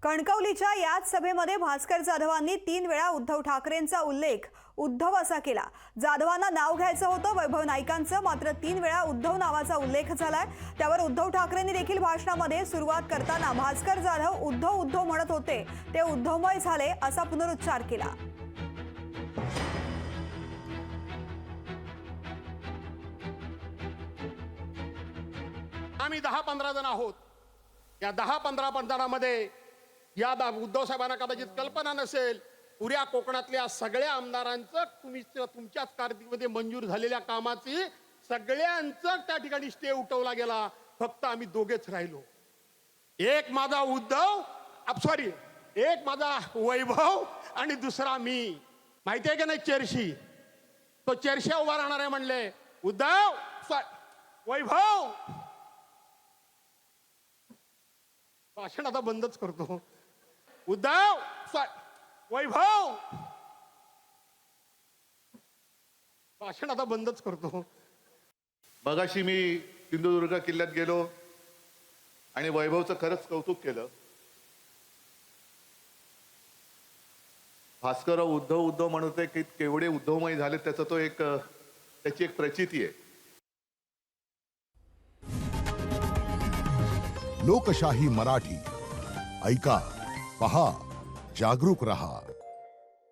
कणकवलीच्या याच सभेमध्ये भास्कर जाधवांनी 3 वेळा उद्धव ठाकरेंचा उल्लेख उद्धव असा केला। जाधवांना नाव घ्यायचं होतं वैभव नाईकांचं, मात्र 3 वेळा उद्धव नावाचा उल्लेख झालाय। त्यावर उद्धव ठाकरेंनी देखील भाषणामध्ये सुरुवात करताना भास्कर जाधव उद्धव उद्धव म्हणत होते ते उद्धवमय झाले असा पुनरुच्चार केला। आम्ही 10-15 जण आहोत। या 10-15 जणांमध्ये या उद्धव साहेबांना कदाचित कल्पना नसेल, पुऱ्या कोकणातल्या सगळ्या आमदारांचं तुमच्याच कारकिर्दीमध्ये मंजूर झालेल्या कामाची सगळ्यांचं त्या ठिकाणी स्टे उठवला गेला। फक्त आम्ही दोघेच राहिलो, एक माझा उद्धव सॉरी एक माझा वैभव आणि दुसरा मी। माहिती आहे की नाही, चेरशी तो चेरशा उभा राहणार आहे म्हणले उद्धव वैभव। भाषण आता बंदच करतो। उद्धव वैभव भाषण आता बंदच करतो। मगाशी मी सिंधुदुर्ग किल्ल्यात गेलो आणि वैभवचं खरंच कौतुक केलं। भास्कर उद्धव उद्धव म्हणत आहे की केवढे उद्धवमय झाले त्याची एक प्रचिती आहे। लोकशाही मराठी ऐका, पहा, जागरूक रहा।